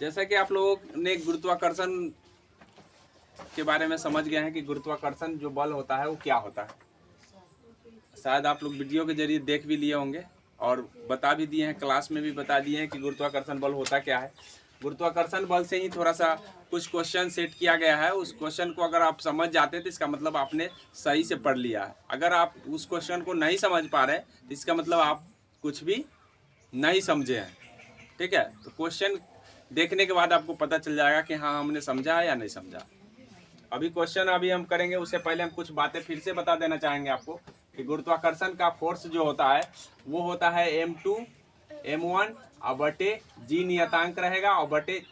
जैसा कि आप लोगों ने गुरुत्वाकर्षण के बारे में समझ गए हैं कि गुरुत्वाकर्षण जो बल होता है वो क्या होता है। शायद आप लोग वीडियो के जरिए देख भी लिए होंगे और बता भी दिए हैं, क्लास में भी बता दिए हैं कि गुरुत्वाकर्षण बल होता क्या है। गुरुत्वाकर्षण बल से ही थोड़ा सा कुछ क्वेश्चन सेट किया गया है। उस क्वेश्चन को अगर आप समझ जाते हैं तो इसका मतलब आपने सही से पढ़ लिया है। अगर आप उस क्वेश्चन को नहीं समझ पा रहे तो इसका मतलब आप कुछ भी नहीं समझे हैं। ठीक है, तो क्वेश्चन देखने के बाद आपको पता चल जाएगा कि हाँ हमने समझा है या नहीं समझा। अभी क्वेश्चन हम करेंगे, उससे पहले हम कुछ बातें फिर से बता देना चाहेंगे आपको कि गुरुत्वाकर्षण का फोर्स जो होता है वो होता है m2 m1 और बटे g नियतांक रहेगा और बटे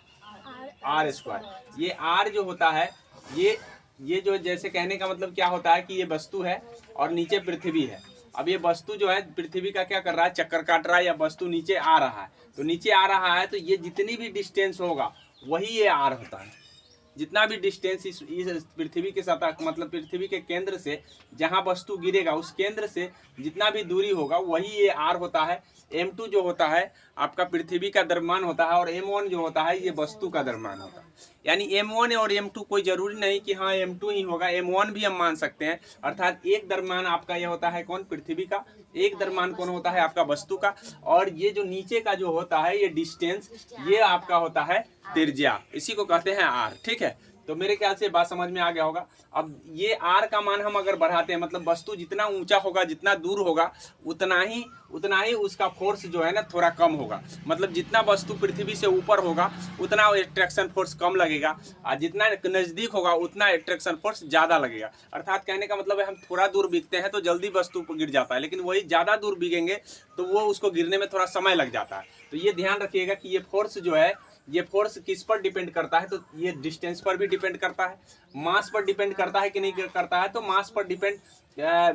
r स्क्वायर। ये r जो होता है ये जो जैसे कहने का मतलब क्या होता है कि ये वस्तु है और नीचे पृथ्वी है। अब ये वस्तु जो है पृथ्वी का क्या कर रहा है, चक्कर काट रहा है, या वस्तु नीचे आ रहा है। तो नीचे आ रहा है तो ये जितनी भी डिस्टेंस होगा वही ये r होता है। जितना भी डिस्टेंस इस पृथ्वी के सतह मतलब पृथ्वी के केंद्र से जहां वस्तु गिरेगा उस केंद्र से जितना भी दूरी होगा वही ये r होता है। m2 जो होता है आपका पृथ्वी का द्रव्यमान होता है और m1 जो होता है ये वस्तु का द्रव्यमान होता है। यानी m1 और m2 कोई जरूरी नहीं कि हाँ m2 ही होगा, m1 भी हम मान सकते हैं। अर्थात एक द्रव्यमान आपका ये होता है कौन, पृथ्वी का, एक द्रव्यमान कौन होता है आपका वस्तु का, और ये जो नीचे का जो होता है ये डिस्टेंस ये आपका होता है त्रिज्या, इसी को कहते हैं r। ठीक है, तो मेरे ख्याल से बात समझ में आ गया होगा। अब ये r का मान हम अगर बढ़ाते हैं मतलब वस्तु जितना ऊंचा होगा जितना दूर होगा उतना ही उसका फोर्स जो है ना थोड़ा कम होगा। मतलब जितना वस्तु पृथ्वी से ऊपर होगा उतना एट्रैक्शन फोर्स कम लगेगा और जितना नजदीक होगा उतना एट्रैक्शन फोर्स ज्यादा लगेगा। अर्थात कहने का मतलब है हम थोड़ा दूर बिकते हैं तो जल्दी वस्तु पर गिर जाता है, लेकिन वही ज्यादा दूर बिकेंगे तो वो उसको गिरने में थोड़ा समय लग जाता है। तो ये ध्यान रखिएगा कि ये फोर्स जो है ये फोर्स किस पर डिपेंड करता है, तो ये डिस्टेंस पर भी डिपेंड करता है, मास पर डिपेंड करता है कि नहीं करता है। तो मास पर डिपेंड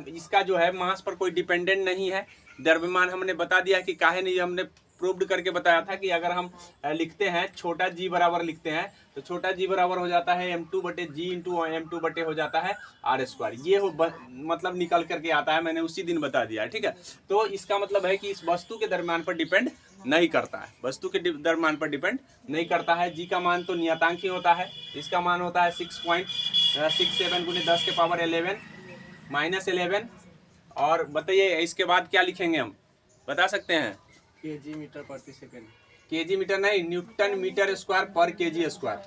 इसका जो है मास पर कोई डिपेंडेंट नहीं है। द्रव्यमान हमने बता दिया कि काहे नहीं, हमने प्रूव्ड करके बताया था कि अगर हम लिखते हैं छोटा g बराबर लिखते हैं तो छोटा g बराबर हो जाता है m2 बटे g इंटू m2 बटे हो जाता है r स्क्वायर। ये हो मतलब निकल करके आता है, मैंने उसी दिन बता दिया है। ठीक है, तो इसका मतलब है कि इस वस्तु के द्रव्यमान पर डिपेंड नहीं करता है, वस्तु के द्रव्यमान पर डिपेंड नहीं करता है। g का मान तो नियतांक ही होता है, इसका मान होता है 6.67 गुने 10 के पावर 11 माइनस 11। और बताइए इसके बाद क्या लिखेंगे, हम बता सकते हैं केजी मीटर प्रति सेकंड। केजी मीटर नहीं, न्यूटन मीटर स्क्वायर पर केजी स्क्वायर,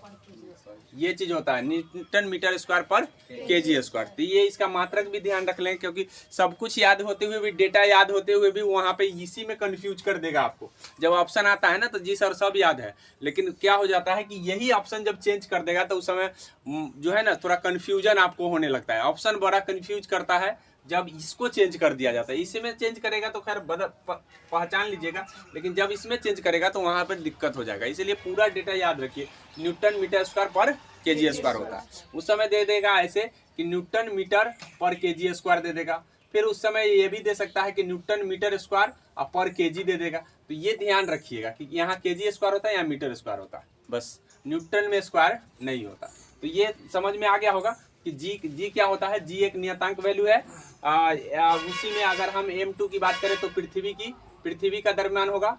ये चीज होता है न्यूटन मीटर स्क्वायर पर केजी स्क्वायर। तो ये इसका मात्रक भी ध्यान रख लें, क्योंकि सब कुछ याद होते हुए भी, डेटा याद होते हुए भी वहाँ पे इसी में कंफ्यूज कर देगा आपको। जब ऑप्शन आता है ना तो जी सर सब याद है, लेकिन क्या हो जाता है कि यही ऑप्शन जब चेंज कर देगा तो उस समय जो है ना थोड़ा कन्फ्यूजन आपको होने लगता है। ऑप्शन बड़ा कन्फ्यूज करता है जब इसको चेंज कर दिया जाता है। इसमें चेंज करेगा तो खैर पहचान लीजिएगा, लेकिन जब इसमें चेंज करेगा तो वहाँ पर दिक्कत हो जाएगा। इसलिए पूरा डेटा याद रखिए, न्यूटन मीटर स्क्वायर पर केजी स्क्वायर होता है। उस समय दे देगा ऐसे कि न्यूटन मीटर पर केजी स्क्वायर दे देगा, फिर उस समय ये भी दे सकता है कि न्यूटन मीटर स्क्वायर और पर केजी दे देगा। तो ये ध्यान रखिएगा कि यहाँ केजी स्क्वायर होता है या मीटर स्क्वायर होता है, बस न्यूटन में स्क्वायर नहीं होता। तो ये समझ में आ गया होगा कि जी क्या होता है। जी एक नियतांक वैल्यू है। उसी में अगर हम m2 की बात करें तो पृथ्वी का द्रव्यमान होगा,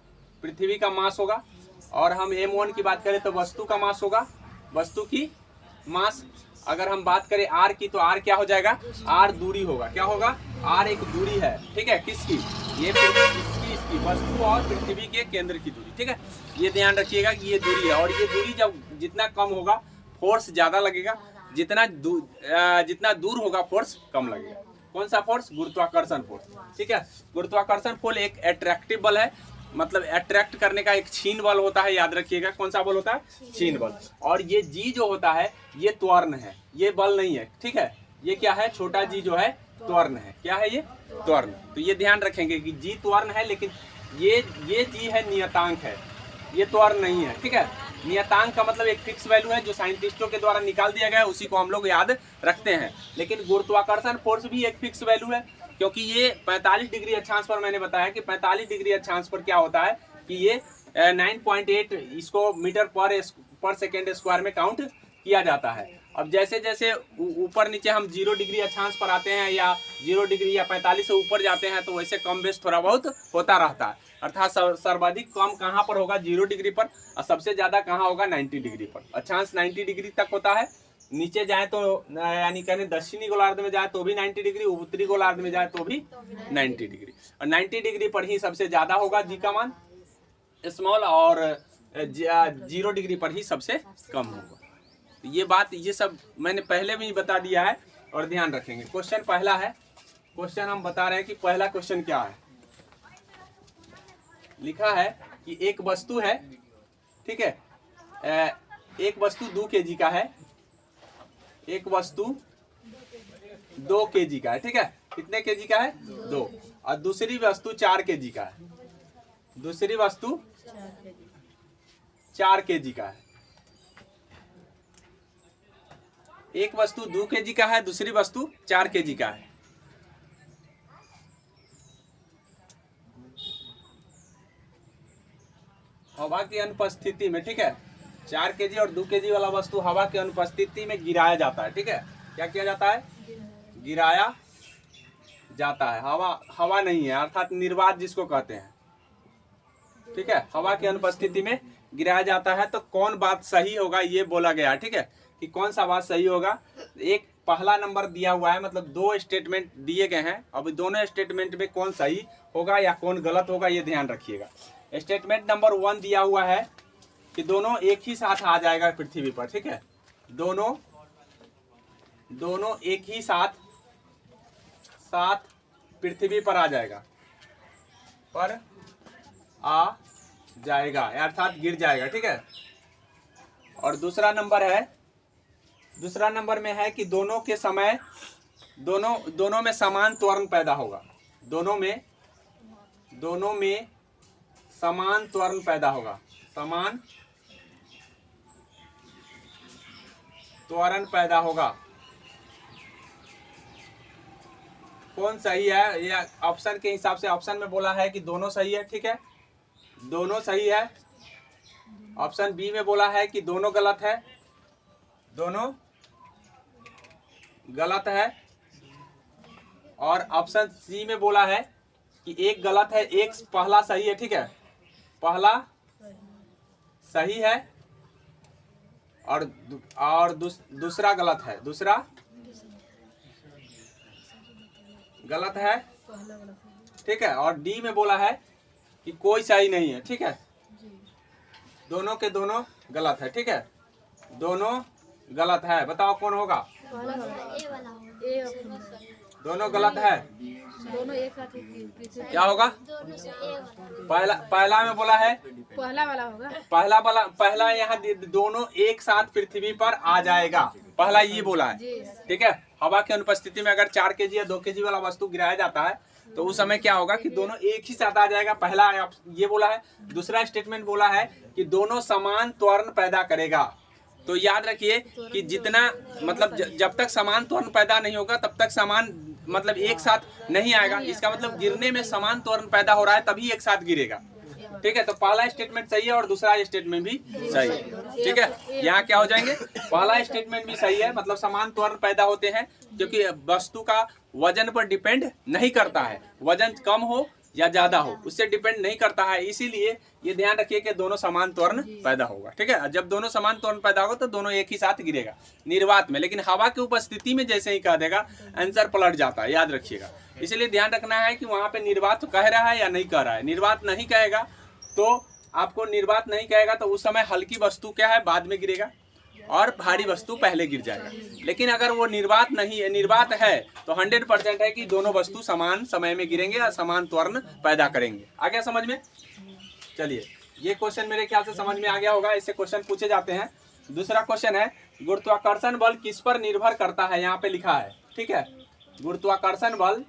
पृथ्वी का मास होगा। और हम m1 की बात करें तो वस्तु का मास होगा, वस्तु की मास। अगर हम बात करें r की तो r क्या हो जाएगा, r दूरी होगा। क्या होगा, r एक दूरी है। ठीक है, किसकी, ये इसकी वस्तु और पृथ्वी के केंद्र की दूरी। ठीक है, ये ध्यान रखिएगा कि ये दूरी है, और ये दूरी जब जितना कम होगा फोर्स ज्यादा लगेगा, जितना दूर होगा फोर्स कम लगेगा। कौन सा फोर्स, गुरुत्वाकर्षण फोर्स। ठीक है, गुरुत्वाकर्षण फोर्स एक अट्रैक्टिव बल है, मतलब अट्रैक्ट करने का एक छीन बल होता है। याद रखिएगा कौन सा बल होता है, छीन बल। और ये जी जो होता है ये त्वरण है, ये बल नहीं है। ठीक है, ये क्या है, छोटा जी जो है त्वरण है। क्या है ये, त्वरण। तो ये ध्यान रखेंगे कि जी त्वरण है, लेकिन ये जी है नियतांक है, ये त्वरण नहीं है। ठीक है, नियतांक का मतलब एक फिक्स वैल्यू है जो साइंटिस्टों के द्वारा निकाल दिया गया है, उसी को हम लोग याद रखते हैं। लेकिन गुरुत्वाकर्षण फोर्स भी एक फिक्स वैल्यू है, क्योंकि ये 45 डिग्री अक्षांश पर, मैंने बताया कि 45 डिग्री अक्षांश पर क्या होता है कि ये 9.8 इसको मीटर पर सेकेंड स्क्वायर में काउंट किया जाता है। अब जैसे जैसे ऊपर नीचे हम 0 डिग्री अक्षांश पर आते हैं या 0 डिग्री या 45 से ऊपर जाते हैं तो वैसे कम बेस थोड़ा बहुत होता रहता है। अर्थात सर्वाधिक कम कहाँ पर होगा? 0 डिग्री पर, और सबसे ज़्यादा कहाँ होगा? 90 डिग्री पर। अक्षांश 90 डिग्री तक होता है। नीचे जाए तो यानी कहने दक्षिणी गोलार्ध में जाए तो भी 90 डिग्री, उत्तरी गोलार्ध में जाए तो भी 90 डिग्री, और 90 डिग्री पर ही सबसे ज़्यादा होगा जी का मान स्मॉल, और 0 डिग्री पर ही सबसे कम होगा। ये बात, ये सब मैंने पहले भी बता दिया है और ध्यान रखेंगे। क्वेश्चन पहला है, क्वेश्चन हम बता रहे हैं कि पहला क्वेश्चन क्या है। लिखा है कि एक वस्तु है, ठीक है, एक वस्तु 2 kg का है, एक वस्तु 2 kg का है, ठीक है। कितने kg का है? 2। और दूसरी वस्तु 4 kg का है, दूसरी वस्तु 4 kg का है। एक वस्तु 2 kg का है, दूसरी वस्तु 4 kg का है। हवा की अनुपस्थिति में, ठीक है, 4 kg और 2 kg वाला वस्तु हवा की अनुपस्थिति में गिराया जाता है, ठीक है। क्या किया जाता है? गिराया जाता है। हवा नहीं है, अर्थात निर्वात जिसको कहते हैं, ठीक है। हवा की अनुपस्थिति में गिराया जाता है। तो कौन बात सही होगा ये बोला गया, ठीक है, कि कौन सा बात सही होगा। एक पहला नंबर दिया हुआ है, मतलब 2 स्टेटमेंट दिए गए हैं। अब दोनों स्टेटमेंट में कौन सही होगा या कौन गलत होगा ये ध्यान रखिएगा। स्टेटमेंट नंबर 1 दिया हुआ है कि दोनों एक ही साथ आ जाएगा पृथ्वी पर, ठीक है। दोनों एक ही साथ पृथ्वी पर आ जाएगा, अर्थात गिर जाएगा, ठीक है। और दूसरा नंबर में है कि दोनों के समय दोनों में समान त्वरण पैदा होगा। दोनों में समान त्वरण पैदा होगा, समान त्वरण पैदा होगा। कौन सही है? या ऑप्शन के हिसाब से, ऑप्शन में बोला है कि दोनों सही है, ठीक है, दोनों सही है। ऑप्शन बी में बोला है कि दोनों गलत है, दोनों गलत है। और ऑप्शन सी में बोला है कि एक गलत है, एक पहला सही है, ठीक है, पहला सही है और दूसरा गलत है, दूसरा गलत है, ठीक है। और डी में बोला है कि कोई सही नहीं है, ठीक है, दोनों के दोनों गलत है, ठीक है, दोनों गलत है। बताओ कौन होगा? दोनों गलत है, दोनों एक साथ क्या होगा? पहला में बोला है, पहला वाला होगा, पहला यहाँ दोनों एक साथ पृथ्वी पर आ जाएगा, पहला ये बोला है, ठीक है। हवा की अनुपस्थिति में अगर 4 kg या 2 kg वाला वस्तु गिराया जाता है तो उस समय क्या होगा कि दोनों एक ही साथ आ जाएगा, पहला ये बोला है। दूसरा स्टेटमेंट बोला है कि दोनों समान त्वरण पैदा करेगा। तो याद रखिए कि जितना, मतलब जब तक समान त्वरण पैदा नहीं होगा तब तक समान, मतलब एक साथ नहीं आएगा। इसका मतलब गिरने में समान त्वरण पैदा हो रहा है तभी एक साथ गिरेगा, ठीक है। तो पहला स्टेटमेंट सही है और दूसरा स्टेटमेंट भी सही है, ठीक है। यहाँ क्या हो जाएंगे? पहला स्टेटमेंट भी सही है, मतलब समान त्वरण पैदा होते हैं, क्योंकि वस्तु का वजन पर डिपेंड नहीं करता है, वजन कम हो या ज्यादा हो उससे डिपेंड नहीं करता है। इसीलिए ये ध्यान रखिए कि दोनों समान त्वरण पैदा होगा, ठीक है। जब दोनों समान त्वरण पैदा होगा तो दोनों एक ही साथ गिरेगा निर्वात में। लेकिन हवा की उपस्थिति में जैसे ही कह देगा आंसर पलट जाता है, याद रखिएगा। इसलिए ध्यान रखना है कि वहां पे निर्वात कह रहा है या नहीं कह रहा है। निर्वात नहीं कहेगा तो आपको, निर्वात नहीं कहेगा तो उस समय हल्की वस्तु क्या है, बाद में गिरेगा, और भारी वस्तु पहले गिर जाएगा। लेकिन अगर वो निर्वात नहीं है, निर्वात है तो 100% है कि दोनों वस्तु समान समय में गिरेंगे और समान त्वरण पैदा करेंगे। आ गया समझ में? चलिए, ये क्वेश्चन मेरे ख्याल से समझ में आ गया होगा। इससे क्वेश्चन पूछे जाते हैं। दूसरा क्वेश्चन है, गुरुत्वाकर्षण बल किस पर निर्भर करता है? यहाँ पे लिखा है, ठीक है, गुरुत्वाकर्षण बल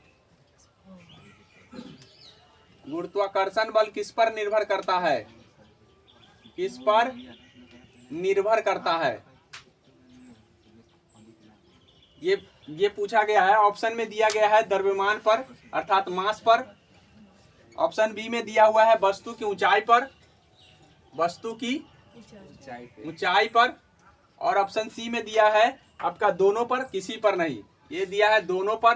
किस पर निर्भर करता है? किस पर निर्भर करता है? ये पूछा गया है। ऑप्शन में दिया गया है द्रव्यमान पर, अर्थात मास पर। ऑप्शन बी में दिया हुआ है वस्तु की ऊंचाई पर, वस्तु की ऊंचाई पर। और ऑप्शन सी में दिया है आपका दोनों पर किसी पर नहीं, ये दिया है दोनों पर,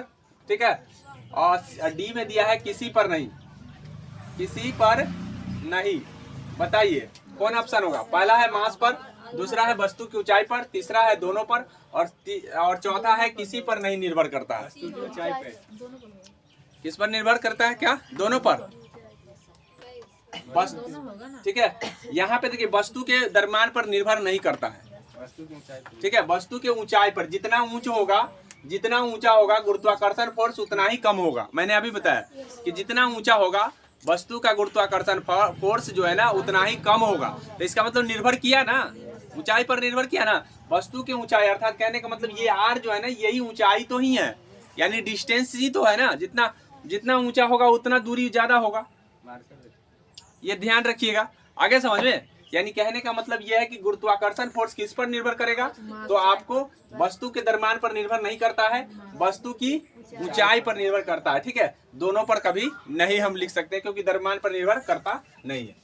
ठीक है। और डी में दिया है किसी पर नहीं, किसी पर नहीं। बताइए कौन ऑप्शन होगा? पहला है मास पर, दूसरा है वस्तु की ऊंचाई पर, तीसरा है दोनों पर और चौथा है किसी पर नहीं निर्भर करता है। वस्तु की ऊंचाई पे। किस पर निर्भर करता है? क्या? दोनों पर। वस्तु, ठीक है। यहाँ पे देखिए वस्तु के द्रव्यमान पर निर्भर नहीं करता है, वस्तु की ऊंचाई पे। ठीक है। वस्तु के ऊंचाई पर, जितना ऊंच होगा, जितना ऊंचा होगा गुरुत्वाकर्षण फोर्स उतना ही कम होगा। मैंने अभी बताया कि जितना ऊंचा होगा वस्तु का गुरुत्वाकर्षण फोर्स जो है ना उतना ही कम होगा। तो इसका मतलब निर्भर किया ना, ऊंचाई पर निर्भर किया ना। वस्तु की ऊंचाई अर्थात कहने का मतलब ये आर जो है ना यही ऊंचाई तो ही है, यानी डिस्टेंस ही तो है ना। जितना जितना ऊंचा होगा उतना दूरी ज्यादा होगा, ये ध्यान रखिएगा। आगे समझ में? यानी कहने का मतलब यह है कि गुरुत्वाकर्षण फोर्स किस पर निर्भर करेगा? तो आपको वस्तु के द्रव्यमान पर निर्भर नहीं करता है, वस्तु की ऊंचाई पर निर्भर करता है, ठीक है। दोनों पर कभी नहीं हम लिख सकते क्योंकि द्रव्यमान पर निर्भर करता नहीं है।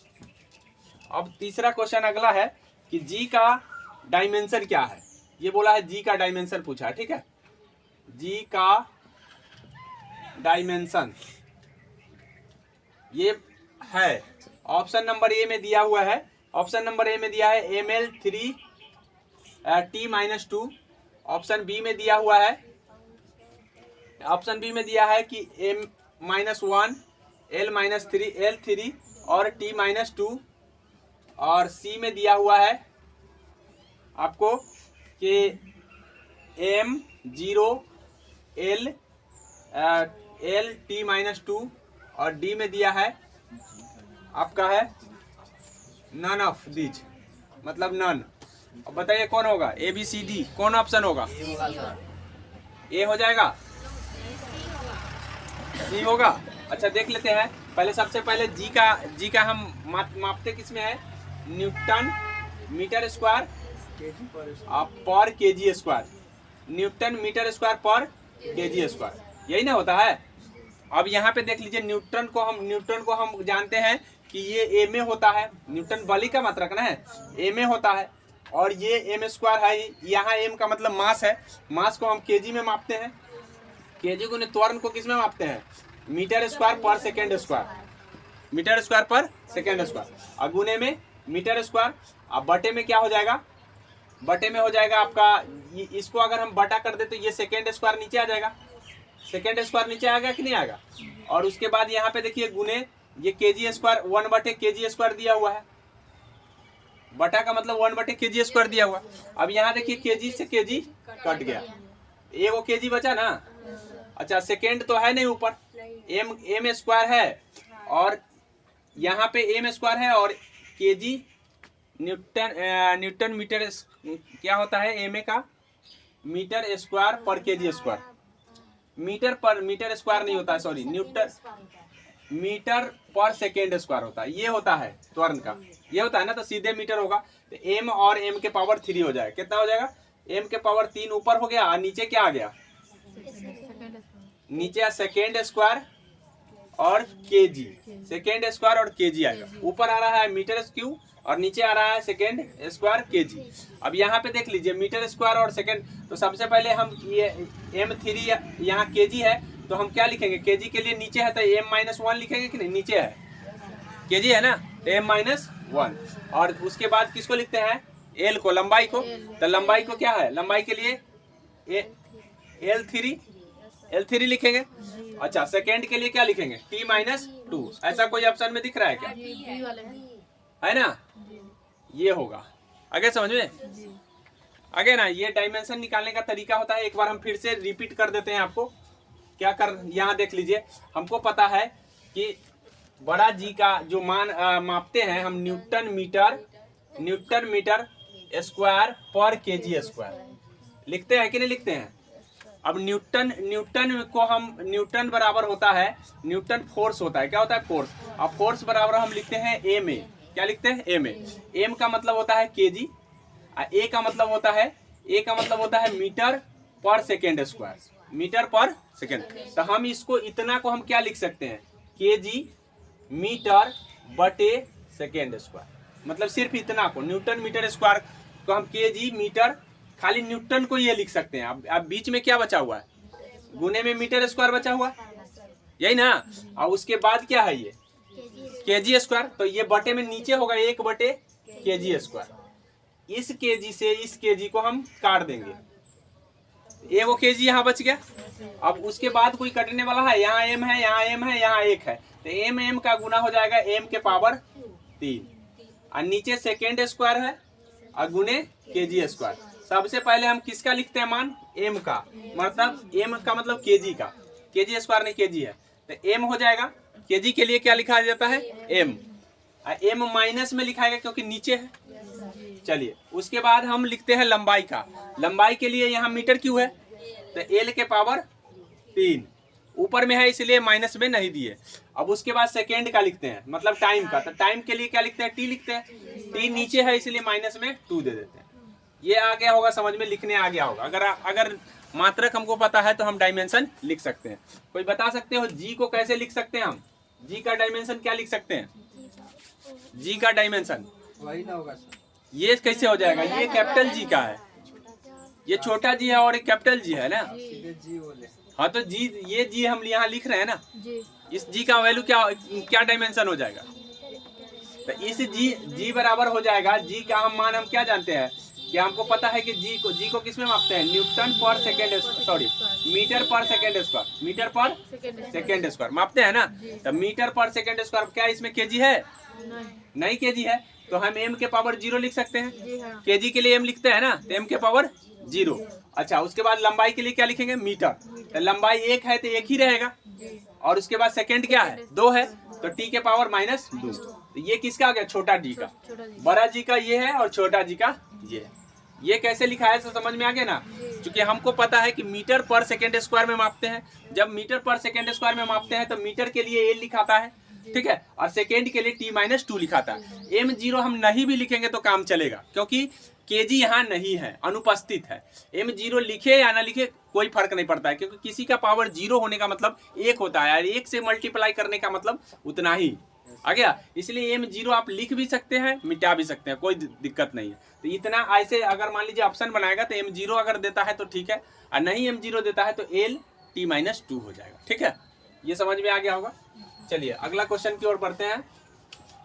अब तीसरा क्वेश्चन अगला है कि जी का डायमेंशन क्या है। ये बोला है जी का डायमेंशन पूछा है, ठीक है। जी का डायमेंशन ये है, ऑप्शन नंबर ए में दिया हुआ है। ऑप्शन नंबर ए में दिया है ml 3 t-2। ऑप्शन बी में दिया हुआ है, ऑप्शन बी में दिया है कि m-1 l-3 l3 और t-2। और सी में दिया हुआ है आपको कि m0 l t-2 और डी में दिया है आपका है नन ऑफ दीज, मतलब नन। अब बताइए कौन होगा? ए बी सी डी, कौन ऑप्शन होगा? ए हो जाएगा, सी होगा। अच्छा देख लेते हैं पहले, सबसे पहले जी का हम मापते किस में है? न्यूटन मीटर स्क्वायर पर KG square, newton metre square पर केजी स्क्वायर, यही ना होता है। अब यहाँ पे देख लीजिए न्यूटन को हम जानते हैं कि ये ए में होता है, न्यूटन बल का मात्रक ना है, ए में होता है। और ये एम स्क्वायर है, यहाँ एम का मतलब मास है, मास को हम केजी में मापते हैं। केजी को त्वरण को किस में मापते हैं? मीटर स्क्वायर पर सेकेंड स्क्वायर, मीटर स्क्वायर पर सेकेंड स्क्वायर। और गुने में मीटर स्क्वायर। अब बटे में क्या हो जाएगा? बटे में हो जाएगा आपका, इसको अगर हम बटा कर दे तो ये सेकेंड स्क्वायर नीचे आ जाएगा, सेकेंड स्क्वायर नीचे आएगा कि नहीं आएगा। और उसके बाद यहाँ पे देखिए गुने, ये केजी स्क्वायर 1/kg स्क्वायर दिया हुआ है, बटा का मतलब 1/kg स्क्वायर दिया हुआ। अब यहाँ देखिए केजी से केजी कट गया, एगो केजी बचा ना। अच्छा सेकेंड तो है नहीं ऊपर, एम स्क्वायर है और यहाँ पे एम स्क्वायर है और केजी न्यूटन मीटर क्या होता है? एम का मीटर स्क्वायर पर केजी स्क्वायर, मीटर स्क्वायर नहीं होता है, सॉरी, न्यूटन मीटर पर सेकेंड स्क्वायर होता है, ये होता है त्वरण का, ये होता है ना। तो सीधे मीटर होगा तो m और m के पावर 3 हो जाएगा। कितना हो जाएगा? m के पावर 3 ऊपर हो गया और नीचे क्या आ गया? नीचे सेकेंड स्क्वायर और केजी, सेकेंड स्क्वायर और केजी आएगा। ऊपर आ रहा है मीटर क्यूब और नीचे आ रहा है सेकेंड स्क्वायर केजी। अब यहाँ पे देख लीजिए मीटर स्क्वायर और सेकेंड, तो सबसे पहले हम ये m3 यहाँ केजी है तो हम क्या लिखेंगे? केजी के लिए नीचे है तो m-1 लिखेंगे कि नहीं? नीचे है, केजी है ना, तो m-1। और उसके बाद किसको लिखते हैं? l को, लंबाई को। तो लंबाई को क्या है? लंबाई के लिए L3 लिखेंगे। अच्छा सेकेंड के लिए क्या लिखेंगे? t-2। ऐसा कोई ऑप्शन में दिख रहा है क्या? है ना, ये होगा। आगे समझ में? आगे ना, ये डायमेंशन निकालने का तरीका होता है, एक बार हम फिर से रिपीट कर देते हैं आपको। क्या कर, यहाँ देख लीजिए, हमको पता है कि बड़ा जी का जो मान मापते हैं हम न्यूटन मीटर स्क्वायर पर केजी स्क्वायर लिखते हैं कि नहीं लिखते हैं? अब न्यूटन को हम, न्यूटन बराबर होता है, न्यूटन फोर्स होता है, क्या होता है? फोर्स। अब फोर्स बराबर हम लिखते हैं एम ए, क्या लिखते हैं? M A. एम का मतलब होता है केजी, ए का मतलब होता है मीटर पर सेकेंड स्क्वायर, मीटर पर सेकेंड। तो हम इसको, इतना को हम क्या लिख सकते हैं? केजी मीटर बटे सेकेंड स्क्वायर, मतलब सिर्फ इतना को न्यूटन मीटर स्क्वायर तो हम केजी मीटर, खाली न्यूटन को ये लिख सकते हैं। अब बीच में क्या बचा हुआ है, गुने में मीटर स्क्वायर बचा हुआ, यही ना। और उसके बाद क्या है, ये केजी स्क्वायर, तो ये बटे में नीचे होगा 1 बटे केजी स्क्वायर। इस केजी से इस केजी को हम काट देंगे, एगो केजी यहाँ बच गया। अब उसके बाद कोई कटने वाला है, यहाँ एम है, यहाँ एम है, यहाँ 1 है, तो एम का गुना हो जाएगा m के पावर 3, और नीचे सेकेंड स्क्वायर है और गुने केजी स्क्वायर। सबसे पहले हम किसका लिखते हैं मान, m का, मतलब m का मतलब केजी का, केजी स्क्वायर नहीं केजी है, तो m हो जाएगा। केजी के लिए क्या लिखा जाता है, m, और m माइनस में लिखाएगा क्योंकि नीचे है। चलिए उसके बाद हम लिखते हैं लंबाई का। लंबाई के लिए यहाँ मीटर क्यों है, तो l के पावर 3, ऊपर में है इसलिए माइनस में नहीं दिए। अब उसके बाद सेकेंड का लिखते हैं, मतलब टाइम का, तो टाइम के लिए क्या लिखते हैं, t लिखते हैं, t नीचे है इसलिए माइनस में 2 दे देते हैं। ये आ गया होगा समझ में, लिखने आ गया होगा। अगर मात्रक हमको पता है तो हम डायमेंशन लिख सकते हैं। कोई बता सकते हो जी को कैसे लिख सकते हैं हम, जी का डायमेंशन क्या लिख सकते हैं, जी का डायमेंशन वही ना होगा सर, ये कैसे हो जाएगा, ये कैपिटल जी का है, ये छोटा जी है और एक कैपिटल जी है ना। सीधे जी बोले। हाँ तो जी, ये जी हम यहाँ लिख रहे हैं ना, जी। इस जी का वैल्यू क्या डायमेंशन हो जाएगा, तो इस जी बराबर हो जाएगा। जी का हम मान हम क्या जानते हैं कि हमको पता है कि जी को किस में मापते हैं, न्यूटन पर सेकेंड, सॉरी मीटर पर सेकेंड स्क्वायर, मीटर पर सेकेंड स्क्वायर मापते हैं ना। तो मीटर पर सेकेंड स्क्वायर क्या इसमें केजी है, नहीं केजी है, तो हम m के पावर 0 लिख सकते हैं। केजी के लिए m लिखते हैं ना, तो m के पावर 0। अच्छा उसके बाद लंबाई के लिए क्या लिखेंगे, मीटर, तो लंबाई 1 है तो 1 ही रहेगा, और उसके बाद सेकेंड क्या है, 2 है, तो t के पावर -2। तो ये किसका आ गया, छोटा जी का, बड़ा जी का ये है और छोटा जी का ये है। ये कैसे लिखा है तो समझ में आ गया ना, क्योंकि हमको पता है कि मीटर पर सेकेंड स्क्वायर में मापते हैं। जब मीटर पर सेकेंड स्क्वायर में मापते हैं तो मीटर के लिए a लिखाता है, ठीक है, और सेकेंड के लिए t-2 लिखाता है। m0 हम नहीं भी लिखेंगे तो काम चलेगा, क्योंकि केजी यहाँ नहीं है, अनुपस्थित है। m0 लिखे या ना लिखे कोई फर्क नहीं पड़ता है, क्योंकि किसी का पावर 0 होने का मतलब 1 होता है, और 1 से मल्टीप्लाई करने का मतलब उतना ही आ गया। इसलिए m0 आप लिख भी सकते हैं, मिटा भी सकते हैं, कोई दिक्कत नहीं है। तो इतना ऐसे अगर मान लीजिए ऑप्शन बनाएगा तो m0 अगर देता है तो ठीक है, और नहीं m0 देता है तो l t-2 हो जाएगा, ठीक है। ये समझ में आ गया होगा। चलिए अगला क्वेश्चन की ओर बढ़ते हैं।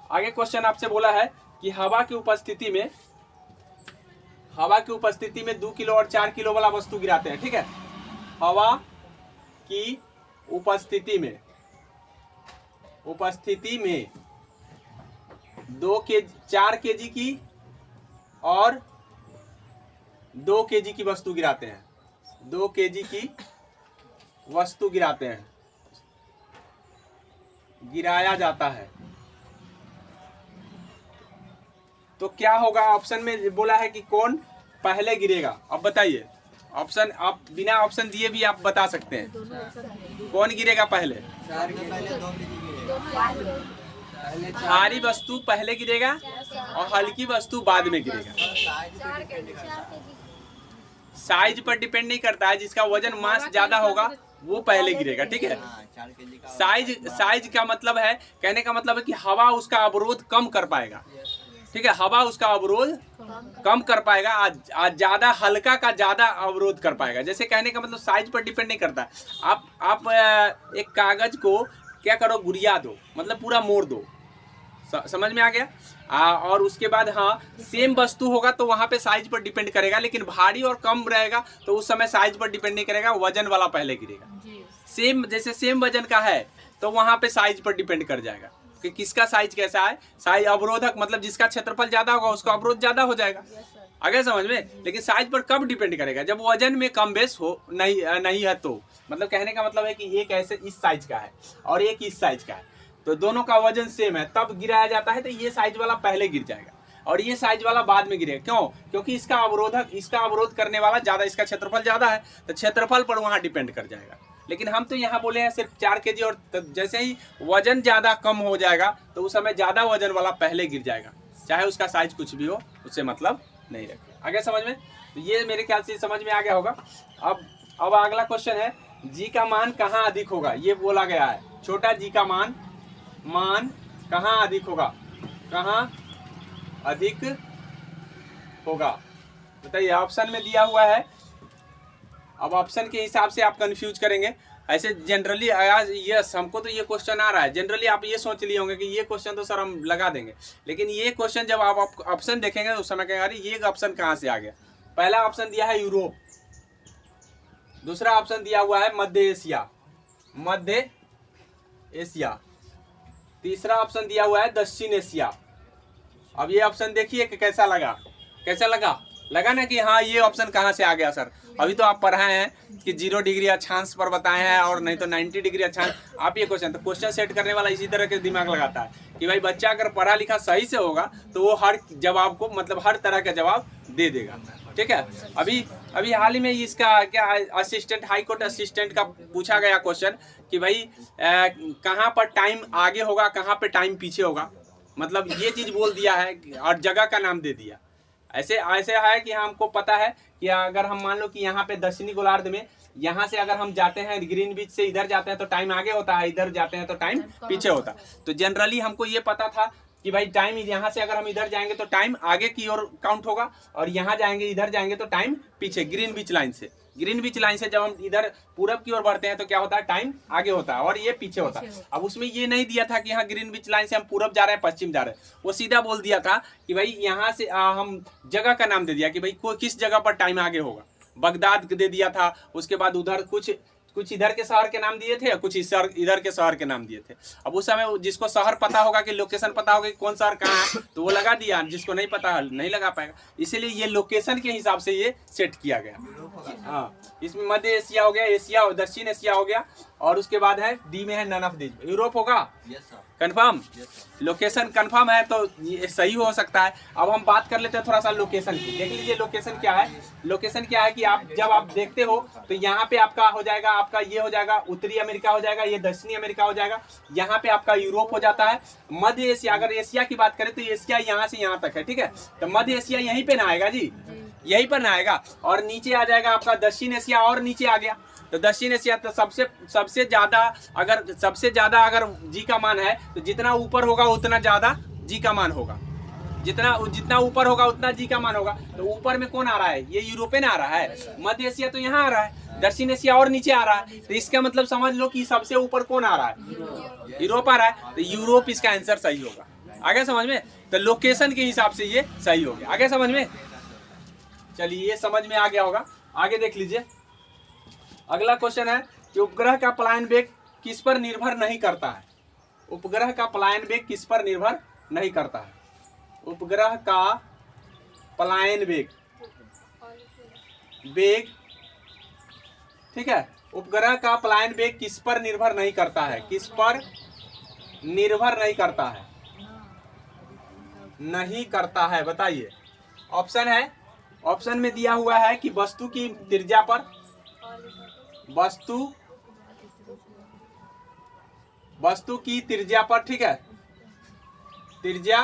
आगे क्वेश्चन आपसे बोला है कि हवा की उपस्थिति में 2 किलो और 4 किलो वाला वस्तु गिराते हैं, ठीक है। हवा की उपस्थिति में 4 केजी की और 2 केजी की वस्तु गिराते हैं, 2 केजी की वस्तु गिराया जाता है, तो क्या होगा। ऑप्शन में बोला है कि कौन पहले गिरेगा। अब बताइए, ऑप्शन आप बिना ऑप्शन दिए भी आप बता सकते हैं, कौन गिरेगा पहले। भारी वस्तु पहले गिरेगा और हल्की वस्तु बाद में गिरेगा। साइज पर डिपेंड नहीं करता है, जिसका वजन मास ज्यादा होगा वो पहले गिरेगा, ठीक है। साइज का मतलब है, कहने का मतलब है कि हवा उसका अवरोध कम कर पाएगा, ठीक है, हवा उसका अवरोध कम कर पाएगा, आज ज्यादा हल्का का ज्यादा अवरोध कर पाएगा। जैसे कहने का मतलब साइज पर डिपेंड नहीं करता। आप एक कागज को क्या करो, गुड़िया दो, मतलब पूरा मोड़ दो, समझ में आ गया। और उसके बाद हाँ सेम वस्तु होगा तो वहाँ पे साइज पर डिपेंड करेगा, लेकिन भारी और कम रहेगा तो उस समय साइज पर डिपेंड नहीं करेगा, वजन वाला पहले गिरेगा। सेम जैसे सेम वजन का है तो वहाँ पे साइज पर डिपेंड कर जाएगा कि किसका साइज कैसा है। साइज अवरोधक मतलब जिसका क्षेत्रफल ज्यादा होगा उसका अवरोध ज्यादा हो जाएगा, आगे समझ में। लेकिन साइज पर कब डिपेंड करेगा, जब वजन में कम बेस हो नहीं है तो। मतलब कहने का मतलब है कि एक ऐसे इस साइज का है और एक इस साइज का है, तो दोनों का वजन सेम है तब गिराया जाता है, तो ये साइज वाला पहले गिर जाएगा और ये साइज वाला बाद में गिरेगा। क्यों, क्योंकि इसका अवरोध करने वाला ज्यादा, इसका क्षेत्रफल ज्यादा है तो क्षेत्रफल पर वहाँ डिपेंड कर जाएगा। लेकिन हम तो यहाँ बोले हैं सिर्फ 4 केजी, और जैसे ही वजन ज्यादा कम हो जाएगा तो उस समय ज्यादा वजन वाला पहले गिर जाएगा, चाहे उसका साइज कुछ भी हो, उससे मतलब नहीं रखे। आगे समझ में, तो ये मेरे ख्याल से समझ में आ गया होगा। अब अगला क्वेश्चन है, जी का मान कहाँ अधिक होगा, ये बोला गया है। छोटा जी का मान कहाँ अधिक होगा, कहाँ अधिक होगा। बताइए ऑप्शन में दिया हुआ है, अब ऑप्शन के हिसाब से आप कंफ्यूज करेंगे। ऐसे जनरली आज यस हमको तो ये क्वेश्चन आ रहा है, जनरली आप ये सोच लिए होंगे कि ये क्वेश्चन तो सर हम लगा देंगे, लेकिन ये क्वेश्चन जब आप ऑप्शन देखेंगे उस समय कहेंगे अरे ये ऑप्शन कहाँ से आ गया। पहला ऑप्शन दिया है यूरोप, दूसरा ऑप्शन दिया हुआ है मध्य एशिया, मध्य एशिया, तीसरा ऑप्शन दिया हुआ है दक्षिण एशिया। अब ये ऑप्शन देखिए कि कैसा लगा, कैसा लगा ना कि हाँ ये ऑप्शन कहाँ से आ गया सर। अभी तो आप पढ़ाए हैं कि 0 डिग्री अक्षांश पर बताए हैं और नहीं तो 90 डिग्री अक्षांश। आप ये क्वेश्चन सेट करने वाला इसी तरह के दिमाग लगाता है कि भाई बच्चा अगर पढ़ा लिखा सही से होगा तो वो हर जवाब को मतलब हर तरह का जवाब दे देगा। ठीक है, अभी हाल ही में इसका क्या असिस्टेंट हाई कोर्ट असिस्टेंट का पूछा गया क्वेश्चन कि भाई कहाँ पर टाइम आगे होगा, कहाँ पे टाइम पीछे होगा, मतलब ये चीज बोल दिया है और जगह का नाम दे दिया। ऐसे है कि हमको पता है कि अगर हम मान लो कि यहाँ पे दक्षिणी गोलार्ध में यहाँ से अगर हम जाते हैं ग्रीन बीच से इधर जाते हैं तो टाइम आगे होता है, इधर जाते हैं तो टाइम पीछे होता है। तो जनरली हमको ये पता था कि भाई टाइम यहाँ से अगर हम इधर जाएंगे तो टाइम आगे की ओर काउंट होगा और यहाँ जाएंगे इधर जाएंगे तो टाइम पीछे, ग्रीन बीच लाइन से। ग्रीन बीच लाइन से जब हम इधर पूरब की ओर बढ़ते हैं तो क्या होता है, टाइम आगे होता है और ये पीछे होता है। अब उसमें ये नहीं दिया था कि यहाँ ग्रीन बीच लाइन से हम पूरब जा रहे हैं पश्चिम जा रहे हैं, वो सीधा बोल दिया था कि भाई यहाँ से हम जगह का नाम दे दिया कि भाई किस जगह पर टाइम आगे होगा। बगदाद दे दिया था, उसके बाद उधर कुछ इधर के शहर के नाम दिए थे, कुछ इधर के शहर के नाम दिए थे। अब उस समय जिसको शहर पता होगा कि लोकेशन पता होगा कि कौन शहर कहाँ है तो वो लगा दिया, जिसको नहीं पता नहीं लगा पाएगा। इसीलिए ये लोकेशन के हिसाब से ये सेट किया गया। हाँ, इसमें मध्य एशिया हो गया, एशिया और दक्षिण एशिया हो गया और उसके बाद है डी में है नन ऑफ दिस। यूरोप होगा कंफर्म, लोकेशन कंफर्म है तो ये सही हो सकता है। अब हम बात कर लेते हैं थोड़ा सा लोकेशन की। देख लीजिए लोकेशन क्या है। लोकेशन क्या है कि आप जब आप देखते हो तो यहाँ पे आपका हो जाएगा, आपका ये हो जाएगा उत्तरी अमेरिका हो जाएगा, ये दक्षिणी अमेरिका हो जाएगा, यहाँ पे आपका यूरोप हो जाता है। मध्य एशिया, अगर एशिया की बात करें तो एशिया यहाँ से यहाँ तक है, ठीक है, तो मध्य एशिया यहीं पे ना आएगा जी, यहीं पर ना आएगा। और नीचे आ जाएगा आपका दक्षिण एशिया, और नीचे आ गया तो दक्षिण एशिया। तो सबसे ज्यादा अगर जी का मान है तो जितना ऊपर होगा उतना ज्यादा जी का मान होगा, जितना ऊपर होगा उतना जी का मान होगा। तो ऊपर में कौन आ रहा है, ये यूरोपियन आ रहा है। मध्य एशिया तो यहाँ आ रहा है, दक्षिण एशिया और नीचे आ रहा है। तो इसका मतलब समझ लो कि सबसे ऊपर कौन आ रहा है, यूरोप आ रहा है। तो यूरोप इसका आंसर सही होगा। आगे समझ में, तो लोकेशन के हिसाब से ये सही हो गया। आगे समझ में, चलिए ये समझ में आ गया होगा। आगे देख लीजिए, अगला क्वेश्चन है कि उपग्रह का पलायन वेग किस पर निर्भर नहीं करता है। उपग्रह का पलायन वेग किस पर निर्भर नहीं करता है। उपग्रह का पलायन वेग, ठीक है, उपग्रह का पलायन वेग किस पर निर्भर नहीं करता है, किस पर निर्भर नहीं करता है, नहीं करता है, बताइए। ऑप्शन है, ऑप्शन में दिया हुआ है कि वस्तु की त्रिज्या पर, वस्तु की त्रिज्या पर, ठीक है, त्रिज्या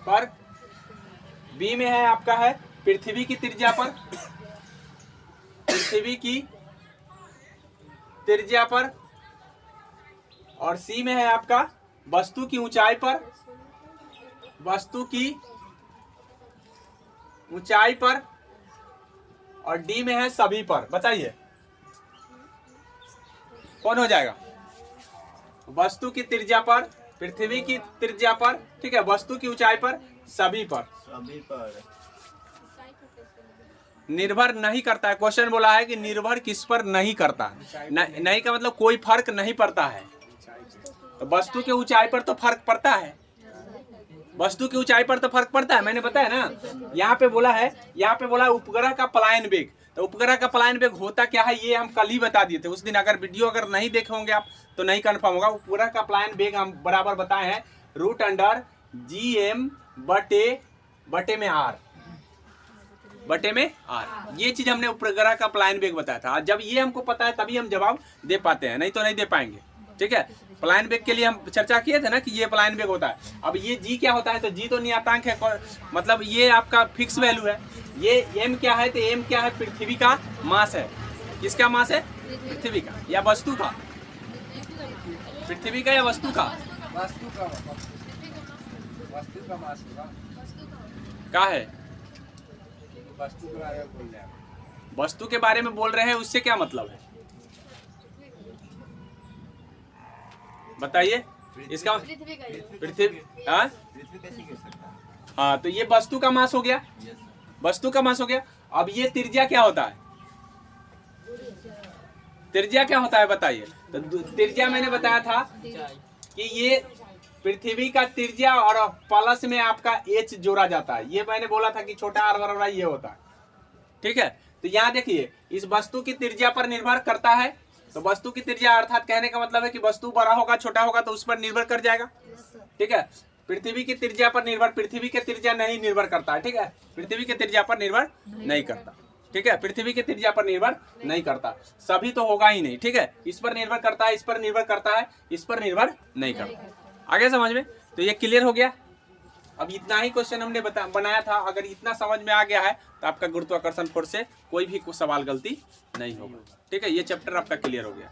पर। बी में है आपका है पृथ्वी की त्रिज्या पर, पृथ्वी की त्रिज्या पर। और सी में है आपका वस्तु की ऊंचाई पर, वस्तु की ऊंचाई पर। और डी में है सभी पर। बताइए कौन हो जाएगा, वस्तु की त्रिज्या पर, पृथ्वी की त्रिज्या पर, ठीक है, वस्तु की ऊंचाई पर, सभी पर। निर्भर नहीं करता है, क्वेश्चन बोला है कि निर्भर किस पर नहीं करता। नहीं का मतलब कोई फर्क नहीं पड़ता है। तो वस्तु के ऊंचाई पर तो फर्क पड़ता है, वस्तु की ऊंचाई पर तो फर्क पड़ता है, मैंने बताया ना। यहाँ पे बोला है, यहाँ पे बोला है उपग्रह का पलायन वेग। तो उपग्रह का पलायन वेग होता क्या है ये हम कल ही बता दिए थे उस दिन। अगर वीडियो अगर नहीं देखे होंगे आप तो नहीं कंफर्म होगा। उपग्रह का पलायन वेग हम बराबर बताए हैं √g/m बटे में r, बटे में r। ये चीज हमने उपग्रह का पलायन वेग बताया था। जब ये हमको पता है तभी हम जवाब दे पाते हैं, नहीं तो नहीं दे पाएंगे। ठीक है, पलायन वेग के लिए हम चर्चा किए थे ना कि ये पलायन वेग होता है। अब ये जी क्या होता है, तो जी तो नियतांक है, मतलब ये आपका फिक्स वैल्यू है। ये एम क्या है, तो एम क्या है, पृथ्वी का मास है। किसका मास है, पृथ्वी का या वस्तु का, पृथ्वी का या वस्तु का, वस्तु का मास होगा। का है वस्तु के बारे में बोल रहे हैं। वस्तु के बारे में बोल रहे हैं, उससे क्या मतलब है बताइए इसका। पृथ्वी का ही। पृथ्वी, हाँ पृथ्वी कैसे गिर सकता है? हाँ, तो ये वस्तु का मास हो गया, यस सर। वस्तु का मास हो गया। अब ये त्रिज्या क्या होता है, त्रिज्या क्या होता है बताइए। तो त्रिज्या मैंने बताया था कि ये पृथ्वी का त्रिज्या और प्लस में आपका एच जोड़ा जाता है। ये मैंने बोला था कि छोटा आर बराबर ये होता है, ठीक है। तो यहाँ देखिए इस वस्तु की त्रिज्या पर निर्भर करता है। तो वस्तु की त्रिज्या अर्थात कहने का मतलब है कि वस्तु बड़ा होगा छोटा होगा तो उस पर निर्भर कर जाएगा, ठीक है। पृथ्वी की त्रिज्या पर निर्भर, पृथ्वी की त्रिज्या नहीं निर्भर करता है, ठीक है। पृथ्वी की त्रिज्या पर निर्भर नहीं करता, ठीक है। पृथ्वी की त्रिज्या पर निर्भर नहीं करता, सभी तो होगा ही नहीं, ठीक है। इस पर निर्भर करता है, इस पर निर्भर करता है, इस पर निर्भर नहीं करता। आगे समझ में, तो ये क्लियर हो गया। अब इतना ही क्वेश्चन हमने बनाया था। अगर इतना समझ में आ गया है तो आपका गुरुत्वाकर्षण फोर्स से कोई भी सवाल गलती नहीं होगा, ठीक है। ये चैप्टर आपका क्लियर हो गया।